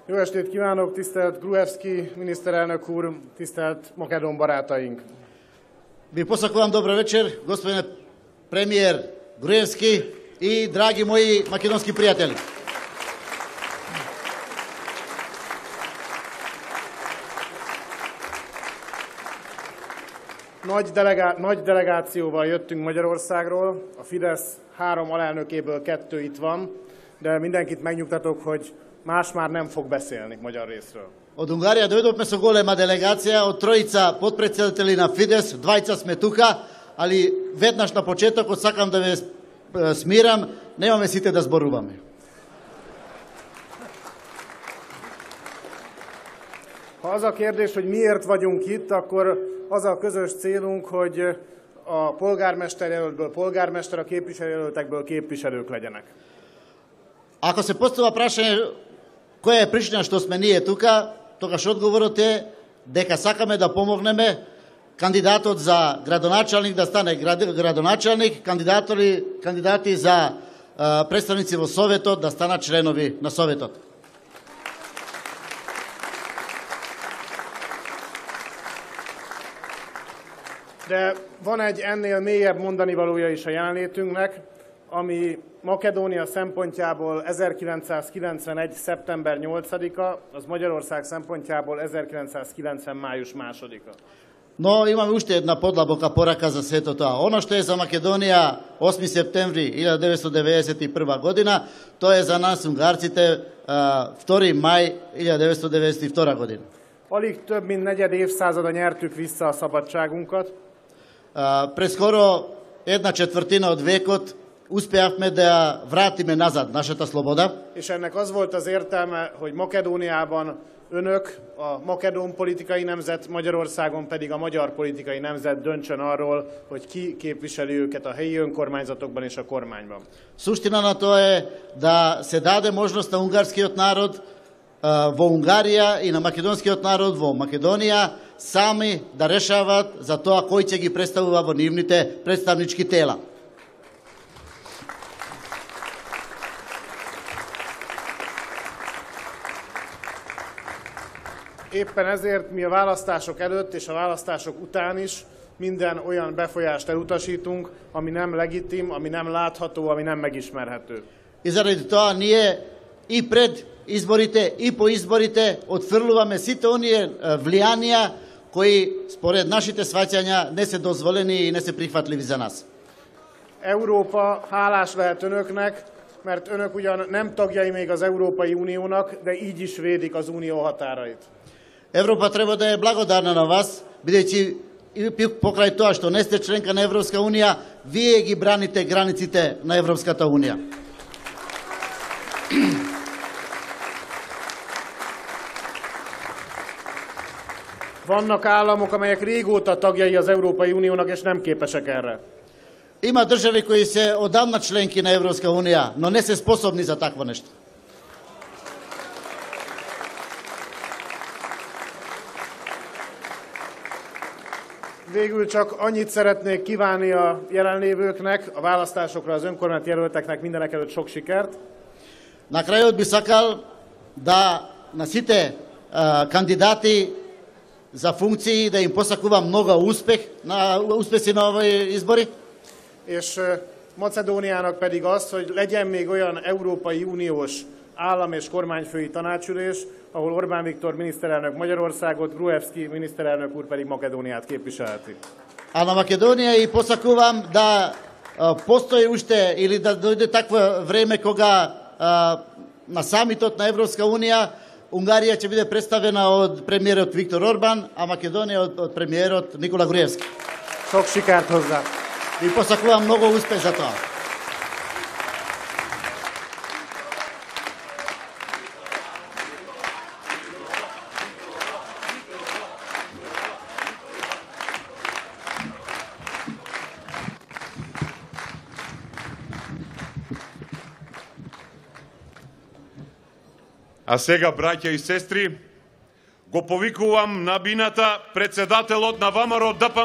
Jó estét kívánok, tisztelt Gruevski miniszterelnök úr, tisztelt makedón barátaink! Ви посакувам добро вечер, господине премиер Груевски и драги мои македонски пријатели. Nagy delegációval jöttünk Magyarországról, a Fidesz 3 alelnökéből 2 itt van, de mindenkit megnyugtatok, hogy más már nem fog beszélni magyar részről. Од Унгарија дојдовме со голема делегација, од тројца потпредседатели на Фидес, двајца сме тука, али веднаш на почетокот сакам да ве смирам, немаме сите да зборуваме. Ha az a kérdés, hogy miért vagyunk itt, akkor az a közös célunk, hogy a polgármesterjelöltből polgármester, a képviselőjelöltekből képviselők legyenek. Ако се постава прашање која е причина што сме ние тука, тогаш одговорот е дека сакаме да помогнеме кандидатот за градоначалник да стане градоначалник, кандидати за представници во Советот да станат членови на Советот. De van egy ennél mélyebb mondanivalója is a jelenlétünknek, ami Makedónia szempontjából 1991. szeptember 8-a, az Magyarország szempontjából 1990. május 2-a. Но имаме уште една подлабока порака за сето тоа. Оно што е за Македонија 8 септември 1991 година, тоа е за нас унгарците 2 мај 1992 година. Alig több mint negyed évszázada nyertük vissza a szabadságunkat. Прескоро 1/4 од векот успеавме да вратиме назад нашата слобода. És ennek az volt az értelme, hogy Makedóniában önök, a makedón politikai nemzet, Magyarországon pedig a magyar politikai nemzet döntsön arról, hogy ki képviseli őket a helyi önkormányzatokban és a kormányban. Суштина на тоа е да се даде можност на унгарскиот народ во Унгарија и на македонскиот народ во Македонија сами да решават за тоа кој ќе ги представува во нивните представнички тела. Éppen ezért mi a választások előtt és a választások után is minden olyan befolyást elutasítunk, ami nem legitim, ami nem látható, ami nem megismerhető. И заради тоа ние и пред изборите и по изборите отфрлуваме сите оние влијанија кои според нашите сваќања не се дозволени и не се прифатливи за нас. Európa hálás lehet önöknek, mert önök ugyan nem tagjai még az Európai Uniónak, de így is védik az unió határait. Европа треба да е благодарна на вас, бидејќи покрај тоа што не сте членка на Европска унија, вие ги браните границите на Европската унија. Vannak államok, amelyek régóta tagjai az Európai Uniónak, és nem képesek erre. Има држави кои се одамна членки на Европска унија, но не се способни за такво нешто. Végül csak annyit szeretnék kívánni a jelenlévőknek, a választásokra az önkormányzati jelölteknek mindenekelőtt sok sikert. На крајот би сакал да на сите кандидати за функции да им посакувам много успеси на овои избори. És Macedóniának pedig az, hogy legyen még olyan Európai Uniós állam- és kormányfői tanácsülés, ahol Orbán Viktor miniszterelnök Magyarországot, Gruevski miniszterelnök úr pedig Makedóniát képviselheti. А на Македонија и посакувам да постои уште или да дојде такво време кога на самитот на Европска унија Унгарија ќе биде представена од премиерот Виктор Орбан, а Македонија од премиерот Никола Груевски. Sok sikert hozzá! И посакувам многу успех за тоа. А сега, браќа и сестри, го повикувам на бината председателот на ВМРО ДПМНЕ